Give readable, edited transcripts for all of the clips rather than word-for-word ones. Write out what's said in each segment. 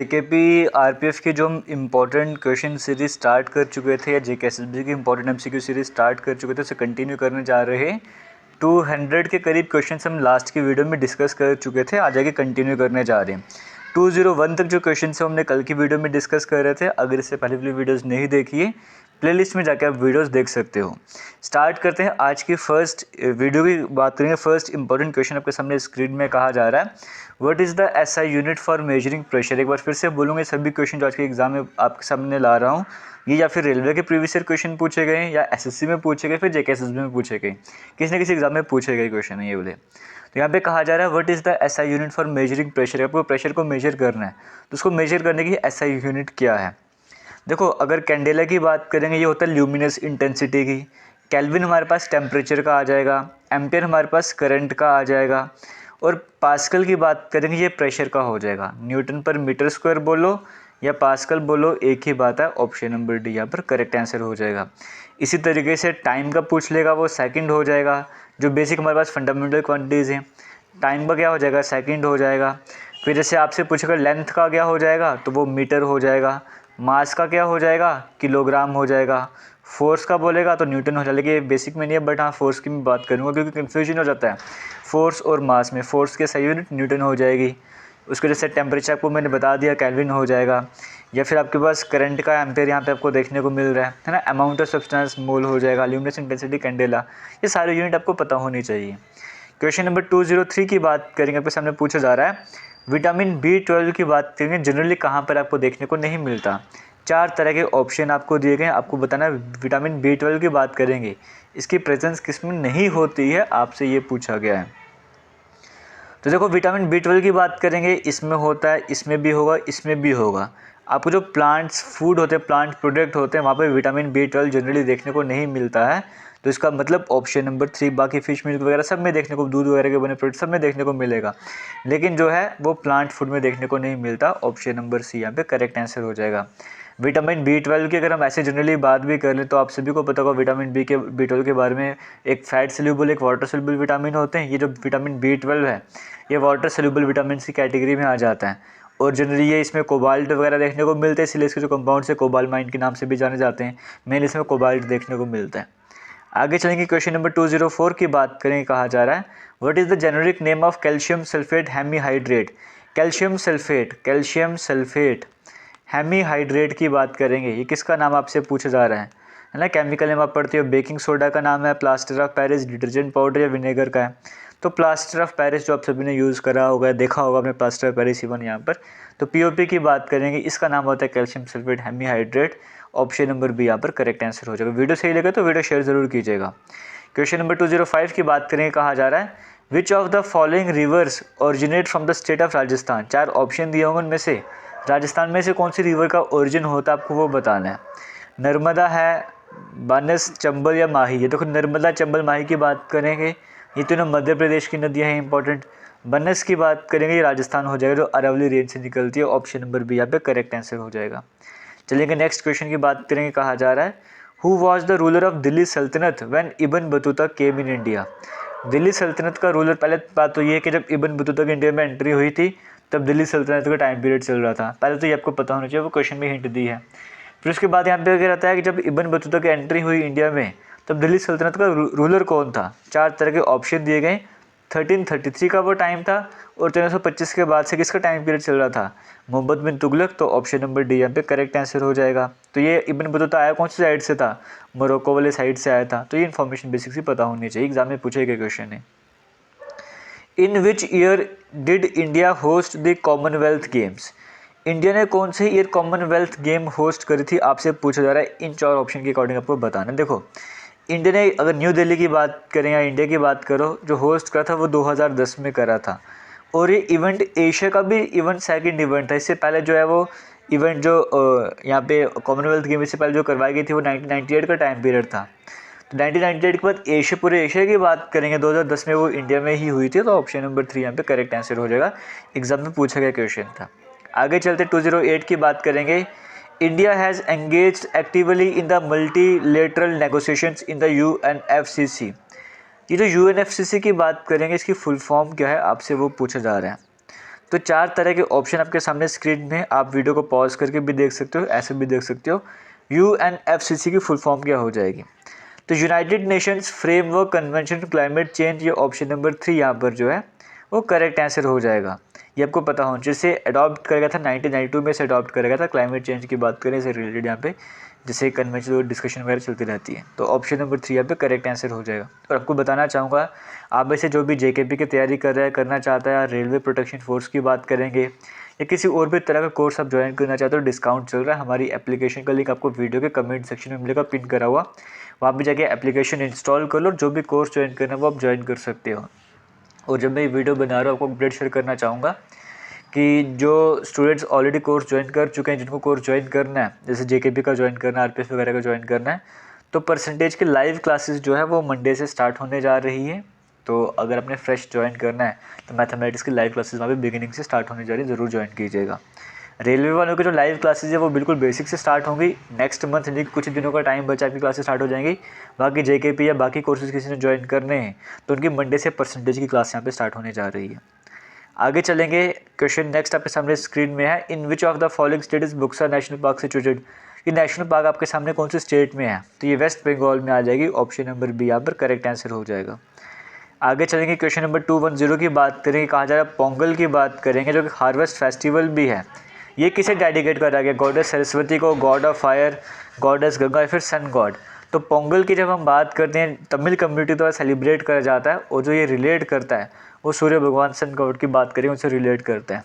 JKP RPF की जो हम इम्पोर्टेंट क्वेश्चन सीरीज स्टार्ट कर चुके थे या जेकेएसएसबी की इम्पोर्टेंट एमसीक्यू सीरीज स्टार्ट कर चुके थे उसे कंटिन्यू करने जा रहे हैं। 200 के करीब क्वेश्चंस हम लास्ट की वीडियो में डिस्कस कर चुके थे, आज आगे कंटिन्यू करने जा रहे हैं। 201 तक जो क्वेश्चन है हमने कल की वीडियो में डिस्कस कर रहे थे। अगर इससे पहले वाली वीडियोज़ नहीं देखी है, प्लेलिस्ट में जाकर आप वीडियोस देख सकते हो। स्टार्ट करते हैं आज की फर्स्ट वीडियो की बात करेंगे। फर्स्ट इंपॉर्टेंट क्वेश्चन आपके सामने स्क्रीन में कहा जा रहा है, what is the SI unit for measuring pressure. एक बार फिर से बोलूँगे, सभी क्वेश्चन जो आज के एग्जाम में आपके सामने ला रहा हूँ ये या फिर रेलवे के प्रीवियस ईयर क्वेश्चन पूछे गए या एसएससी में पूछे गए, फिर जेकेएसएसबी में पूछे गए, किसी न किसी एग्जाम में पूछे गए क्वेश्चन है ये बोले। तो यहाँ पे कहा जा रहा है what is the SI unit for measuring pressure. आपको प्रेशर को मेजर करना है तो उसको मेजर करने की एसआई यूनिट क्या है। देखो, अगर कैंडेला की बात करेंगे ये होता है ल्यूमिनस इंटेंसिटी की, केल्विन हमारे पास टेम्परेचर का आ जाएगा, एम्पियर हमारे पास करंट का आ जाएगा, और पास्कल की बात करेंगे ये प्रेशर का हो जाएगा। न्यूटन पर मीटर स्क्वायर बोलो या पास्कल बोलो, एक ही बात है। ऑप्शन नंबर डी यहाँ पर करेक्ट आंसर हो जाएगा। इसी तरीके से टाइम का पूछ लेगा वो सेकंड हो जाएगा, जो बेसिक हमारे पास फंडामेंटल क्वांटिटीज़ हैं। टाइम का क्या हो जाएगा, सेकंड हो जाएगा। फिर जैसे आपसे पूछेगा लेंथ का क्या हो जाएगा तो वो मीटर हो जाएगा। मास का क्या हो जाएगा, किलोग्राम हो जाएगा। फोर्स का बोलेगा तो न्यूटन हो जाएगा। लेकिन ये बेसिक में नहीं है, बट हाँ फोर्स की मैं बात करूँगा क्योंकि कन्फ्यूजन हो जाता है फोर्स और मास में। फोर्स के सही यूनिट न्यूटन हो जाएगी। उसके जैसे टेम्परेचर आपको मैंने बता दिया केल्विन हो जाएगा। या फिर आपके पास करंट का एम्पेयर यहाँ पे आपको देखने को मिल रहा है ना। अमाउंट ऑफ सब्सटेंस मोल हो जाएगा। ल्यूमिनस इंटेंसिटी कैंडेला, ये सारे यूनिट आपको पता होनी चाहिए। क्वेश्चन नंबर 203 की बात करेंगे, आपके सामने पूछा जा रहा है विटामिन B12 की बात करेंगे जनरली कहाँ पर आपको देखने को नहीं मिलता। 4 तरह के ऑप्शन आपको दिए गए हैं, आपको बताना है विटामिन B12 की बात करेंगे इसकी प्रेजेंस किस में नहीं होती है, आपसे ये पूछा गया है। तो देखो, विटामिन B12 की बात करेंगे, इसमें होता है, इसमें भी होगा, इसमें भी होगा। आपको जो प्लांट्स फूड होते हैं, प्लांट प्रोडक्ट होते हैं, वहाँ पर विटामिन B12 जनरली देखने को नहीं मिलता है। तो इसका मतलब ऑप्शन नंबर 3, बाकी फिश मिल्क वगैरह सब में देखने को, दूध वगैरह के बने प्रोडक्ट सब में देखने को मिलेगा, लेकिन जो है वो प्लांट फूड में देखने को नहीं मिलता। ऑप्शन नंबर सी यहाँ पे करेक्ट आंसर हो जाएगा। विटामिन B12 की अगर हम ऐसे जनरली बात भी कर लें तो आप सभी को पता होगा विटामिन B12 के बारे में, एक फैट सोल्यूबल एक वाटर सोल्यूबल विटामिन होते हैं। ये जो विटामिन B12 है ये वाटर सोल्यूबल विटामिन की कैटेगरी में आ जाता है, और जनरली ये इसमें कोबाल्ट वगैरह देखने को मिलते हैं, इसलिए इसके जो कंपाउंड्स है कोबालमाइन के नाम से भी जाने जाते हैं। मेन इसमें कोबाल्ट देखने को मिलता है। आगे चलेंगे, क्वेश्चन नंबर 204 की बात करेंगे। कहा जा रहा है what is the generic name of calcium sulphate hemihydrate. Calcium sulphate hemihydrate की बात करेंगे, ये किसका नाम आपसे पूछा जा रहा है ना। केमिकल नेम आप पढ़ते हो, बेकिंग सोडा का नाम है, plaster of Paris, detergent powder या विनेगर का है। तो प्लास्टर ऑफ पेरिस जो आप सभी ने यूज़ करा होगा, देखा होगा आपने प्लास्टर ऑफ पेरिस इवन यहाँ पर। तो पीओपी की बात करेंगे, इसका नाम होता है calcium sulphate hemihydrate. Option number B यहाँ पर करेक्ट आंसर हो जाएगा। वीडियो सही लगे तो वीडियो शेयर जरूर कीजिएगा। क्वेश्चन नंबर 205 की बात करेंगे। कहा जा रहा है विच of the following rivers originate from the state of Rajasthan. 4 option दिए होंगे, उनमें से राजस्थान में से कौन सी रिवर का ओरिजिन होता है आपको वो बताना है। नर्मदा है, बानस, चंबल या माही। ये देखो, नर्मदा, चंबल, माही की बात करेंगे, ये तीनों मध्य प्रदेश की नदियाँ हैं इंपॉर्टेंट। बनस की बात करेंगे, ये राजस्थान हो जाएगा, जो अरावली रेंज से निकलती है। ऑप्शन नंबर बी यहाँ पे करेक्ट आंसर हो जाएगा। चलिए नेक्स्ट क्वेश्चन की बात करेंगे। कहा जा रहा है who was the ruler of Delhi सल्तनत when Ibn Battuta came in India. Delhi सल्तनत का रूलर, पहले बात तो ये है कि जब इब्न बतूता की इंडिया में एंट्री हुई थी तब दिल्ली सल्तनत का टाइम पीरियड चल रहा था। पहले तो ये आपको पता होना चाहिए, वो क्वेश्चन में हिंट दी है। फिर उसके बाद यहाँ पे क्या रहता है कि जब इब्न बतूता की एंट्री हुई इंडिया में तब दिल्ली सल्तनत का रूलर कौन था। 4 तरह के ऑप्शन दिए गए। 1333 का वो टाइम था, और 1325 के बाद से किसका टाइम पीरियड चल रहा था, मोहम्मद बिन तुगलक। तो ऑप्शन नंबर डी यहाँ पे करेक्ट आंसर हो जाएगा। तो ये इब्न बतूता आया कौन सी साइड से था, मोरक्को वाले साइड से आया था। तो ये इन्फॉर्मेशन बेसिक सी पता होनी चाहिए, एग्जाम में पूछे गए क्वेश्चन है। In which year did India host the Commonwealth Games. India ने कौन से ईयर कॉमनवेल्थ गेम होस्ट करी थी, आपसे पूछा जा रहा है। इन 4 ऑप्शन के अकॉर्डिंग आपको बताना। देखो, इंडिया ने, अगर न्यू दिल्ली की बात करें या इंडिया की बात करो, जो होस्ट करा था वो 2010 में करा था। और ये इवेंट एशिया का भी इवेंट सेकंड इवेंट था। इससे पहले जो है वो इवेंट जो यहाँ पे कॉमनवेल्थ गेम इससे पहले जो करवाई गई थी वो 1998 का टाइम पीरियड था। तो 1998 के बाद पूरे एशिया की बात करेंगे, 2010 में वो इंडिया में ही हुई थी। तो ऑप्शन नंबर 3 यहाँ पे करेक्ट आंसर हो जाएगा, एग्जाम में पूछा गया क्वेश्चन था। आगे चलते 208 की बात करेंगे। India has engaged actively in the multilateral negotiations in the UNFCC। ये जो UNFCC की बात करेंगे, इसकी फुल फॉर्म क्या है, आपसे वो पूछा जा रहा है। तो 4 तरह के ऑप्शन आपके सामने स्क्रीन में, आप वीडियो को पॉज करके भी देख सकते हो, ऐसे भी देख सकते हो। UNFCCC की फुल फॉर्म क्या हो जाएगी? तो United Nations framework convention climate change, ये ऑप्शन नंबर 3 यहाँ पर जो है वो करेक्ट आंसर हो जाएगा। ये आपको पता होना चाहिए। इसे अडॉप्ट करेगा था 1992 में, से अडॉप्ट करेगा था। क्लाइमेट चेंज की बात करें इसे रिलेटेड यहाँ पे, जैसे कन्वेंशन डिस्कशन वगैरह चलती रहती है। तो ऑप्शन नंबर 3 यहाँ पे करेक्ट आंसर हो जाएगा। और आपको बताना चाहूँगा, आप ऐसे जो भी JKP की तैयारी कर रहा है, करना चाहता है, रेलवे प्रोटेक्शन फोर्स की बात करेंगे या किसी और भी तरह का कोर्स आप ज्वाइन करना चाहते हो, डिस्काउंट चल रहा है। हमारी एप्लीकेशन का लिंक आपको वीडियो के कमेंट सेक्शन में मिलेगा पिन करा हुआ, वहाँ पे जाके एप्लीकेशन इंस्टॉल कर लो, जो भी कोर्स ज्वाइन करना है वो आप ज्वाइन कर सकते हो। और जब मैं ये वीडियो बना रहा हूँ, आपको अपडेट शेयर करना चाहूँगा कि जो स्टूडेंट्स ऑलरेडी कोर्स ज्वाइन कर चुके हैं, जिनको कोर्स ज्वाइन करना है, जैसे JKP का ज्वाइन करना है, RPF वगैरह का ज्वाइन करना है, तो परसेंटेज की लाइव क्लासेस जो है वो मंडे से स्टार्ट होने जा रही है। तो अगर आपने फ्रेश ज्वाइन करना है तो मैथमेटिक्स की लाइव क्लासेस वहाँ पे बिगिनिंग से स्टार्ट होने जा रही है, ज़रूर ज्वाइन कीजिएगा। रेलवे वालों की जो लाइव क्लासेस है वो बिल्कुल बेसिक से स्टार्ट होंगी। नेक्स्ट मंथ यानी कुछ दिनों का टाइम बचा, आपकी क्लासेस स्टार्ट हो जाएंगी। बाकी JKP या बाकी कोर्सेज किसी ने ज्वाइन करने हैं तो उनकी मंडे से परसेंटेज की क्लास यहाँ पे स्टार्ट होने जा रही है। आगे चलेंगे, क्वेश्चन नेक्स्ट आपके सामने स्क्रीन में है। In which of the following state is Buxa national park situated? ये नेशनल पार्क आपके सामने कौन से स्टेट में है? तो ये वेस्ट बंगाल में आ जाएगी। ऑप्शन नंबर बी यहाँ पर करेक्ट आंसर हो जाएगा। आगे चलेंगे, क्वेश्चन नंबर 210 की बात करेंगे। कहा जा रहा है पोंगल की बात करेंगे, जो कि हार्वेस्ट फेस्टिवल भी है। ये किसे डेडिकेट करा गया? गॉडेस सरस्वती को, God of fire, goddess Ganga या फिर सन गॉड? तो पोंगल की जब हम बात करते हैं, तमिल कम्युनिटी द्वारा सेलिब्रेट करा जाता है, और जो ये रिलेट करता है वो सूर्य भगवान सन गॉड की बात करें उनसे रिलेट करते हैं।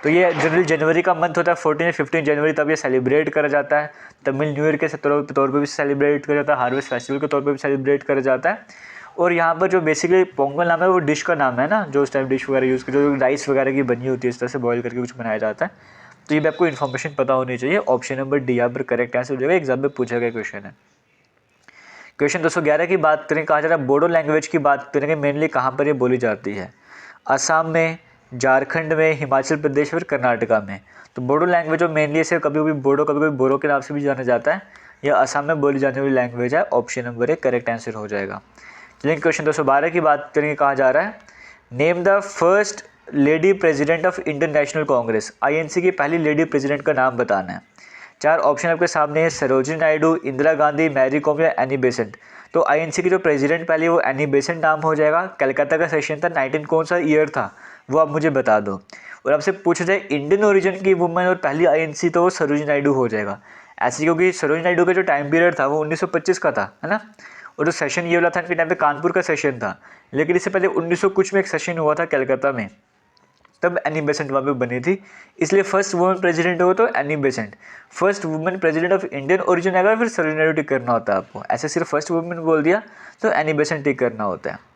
तो ये जनरली जनवरी का मंथ होता है, 14 या 15 जनवरी, तब ये सेलिब्रेट करा जाता है। तमिल न्यू ईयर के तौर पर भी सेलिब्रेट करा जाता है, हार्वेस्ट फेस्टिवल के तौर पर भी सेलिब्रेट करा जाता है। और यहाँ पर जो बेसिकली पोंगल नाम है वो डिश का नाम है ना, जो उस टाइम डिश वगैरह यूज़ की, जो राइस वगैरह की बनी होती है, इस तरह से बॉईल करके कुछ बनाया जाता है। तो ये भी आपको इन्फॉर्मेशन पता होनी चाहिए। ऑप्शन नंबर डी यहाँ पर करेक्ट आंसर हो जाएगा, एग्जाम में पूछा गया क्वेश्चन है। क्वेश्चन 211 की बात करें, कहा जा रहा है बोडो लैंग्वेज की बात करेंगे, मेनली कहाँ पर ये बोली जाती है? असम में, झारखंड में, हिमाचल प्रदेश, फिर कर्नाटका में। तो बोडो लैंग्वेज मेनली इसे कभी कभी बोडो, कभी कभी बोरो के नाम से भी जाना जाता है। यह असम में बोली जाने वाली लैंग्वेज है। Option number A correct answer हो जाएगा। चलिए क्वेश्चन 212 की बात करेंगे। कहा जा रहा है name the first lady president of Indian national Congress. INC की पहली लेडी प्रेसिडेंट का नाम बताना है। 4 ऑप्शन आपके सामने है, सरोजिनी नायडू, इंदिरा गांधी, मैरी कॉम या एनी बेसेंट। तो INC की जो प्रेसिडेंट पहले वो एनी बेसेंट नाम हो जाएगा। कलकत्ता का सेशन था, 19 कौन सा ईयर था वो आप मुझे बता दो। और आपसे पूछा जाए इंडियन ओरिजिन की वुमेन और पहली INC, तो वो सरोजिनी नायडू हो जाएगा। ऐसे क्योंकि सरोजिनी नायडू का जो टाइम पीरियड था वो 1925 का था, है ना। और जो सेशन ये वाला था इनके टाइम पे कानपुर का सेशन था, लेकिन इससे पहले 1900 कुछ में एक सेशन हुआ था कलकत्ता में, तब एनी बेसेंट वहाँ पे बनी थी। इसलिए फर्स्ट वुमेन प्रेसिडेंट हो तो Annie Besant. First women president of Indian origin आएगा, फिर सरोजिनी नायडू टिक करना होता है आपको। ऐसे सिर्फ फर्स्ट वुमेन बोल दिया तो एनी बेसेंट टिक करना होता है।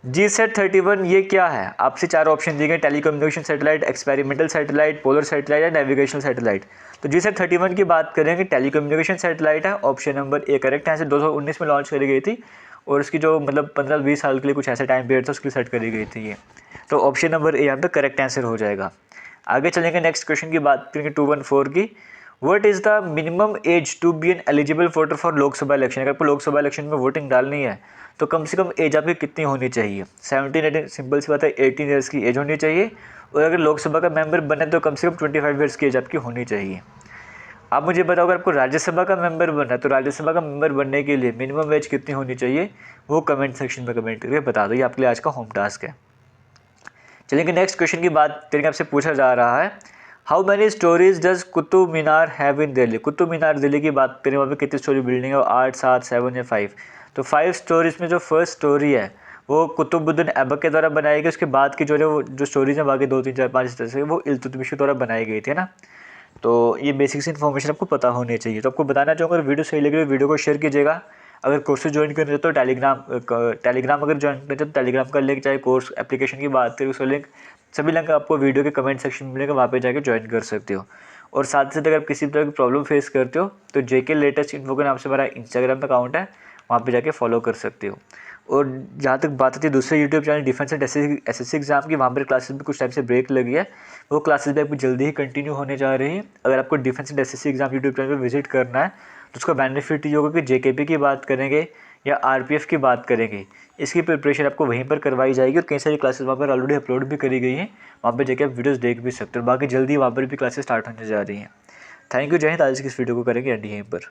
GSAT-31 ये क्या है? आपसे 4 ऑप्शन दिए गए, telecommunication satellite, experimental satellite, polar satellite या नेविगेशनल सैटेलाइट। तो GSAT-31 की बात करेंगे, टेलीकम्युनिकेशन सैटेलाइट है। ऑप्शन नंबर ए करेक्ट है। 2019 में लॉन्च करी गई थी और उसकी जो मतलब 15-20 साल के लिए कुछ ऐसा टाइम पीरियड था, उसके लिए सेट करी गई थी ये। तो ऑप्शन नंबर ए यहाँ पे करेक्ट आंसर हो जाएगा। आगे चलेंगे, नेक्स्ट क्वेश्चन की बात करेंगे 214 की। What is the minimum age to be an eligible voter for Lok Sabha election? अगर आपको लोकसभा इलेक्शन में वोटिंग डालनी है तो कम से कम एज आपकी कितनी होनी चाहिए? 17, 18, सिंपल सी बात है, 18 ईयर्स की एज होनी चाहिए। और अगर लोकसभा का मेंबर बने तो कम से कम 25 ईयर्स की एज आपकी होनी चाहिए। आप मुझे बताओ, अगर आपको राज्यसभा का मेंबर बनना है तो राज्यसभा का मेंबर बनने के लिए मिनिमम एज कितनी होनी चाहिए, वो कमेंट सेक्शन में कमेंट करके बता दो। ये आपके लिए आज का होम टास्क है। चलिए नेक्स्ट क्वेश्चन की बात करेंगे। आपसे पूछा जा रहा है how many stories does Qutub Minar have in Delhi? Qutub Minar Delhi की बात करें, वहाँ पे कितनी स्टोरी बिल्डिंग है? 8, 7, 7 या 5? तो 5 स्टोरीज में जो फर्स्ट स्टोरी है वो कुतुबुद्दीन ऐबक के द्वारा बनाई गई। उसके बाद की जो है वो जो स्टोरीज हैं बाकी 2, 3, 4, 5 इस तरह से वो इल्तुतमिश के द्वारा बनाई गई थी ना। तो ये बेसिक्स इन्फॉर्मेशन आपको पता होनी चाहिए। तो आपको बताना चाहूँगा, वीडियो सही लगे तो वीडियो को शेयर कीजिएगा। अगर कोर्सेज ज्वाइन करना चाहते तो टेलीग्राम अगर ज्वाइन करना चाहते तो टेलीग्राम का लिंक, चाहे कोर्स एप्लीकेशन की बात करें उसका लिंक, सभी लिंक आपको वीडियो के कमेंट सेक्शन में मिलेगा, वहाँ पे जाके ज्वाइन कर सकते हो। और साथ ही साथ अगर किसी तरह की प्रॉब्लम फेस करते हो तो JK लेटेस्ट इन्फो के नाम से हमारा इंस्टाग्राम अकाउंट है, वहाँ पे जाके फॉलो कर सकते हो। और जहाँ तक बात आती है दूसरे YouTube channel defence and SSC exam की, वहाँ पर क्लासेस भी कुछ टाइम से ब्रेक लगी है, वो क्लासेस भी आपको जल्दी ही कंटिन्यू होने जा रही है। अगर आपको defence and SSC exam YouTube channel पर विजिट करना है तो उसका बेनिफिट ये होगा कि JKP की बात करेंगे या आरपीएफ की बात करेंगे, इसकी प्रिपरेशन आपको वहीं पर करवाई जाएगी और कई सारी क्लासेस वहाँ पर ऑलरेडी अपलोड भी करी गई हैं, वहाँ पर जाके आप वीडियोस देख भी सकते हो। बाकी जल्दी वहाँ पर भी क्लासेस स्टार्ट होने जा रही हैं। थैंक यू, जय हिंद। आज की इस वीडियो को करेंगे एंड यहीं पर।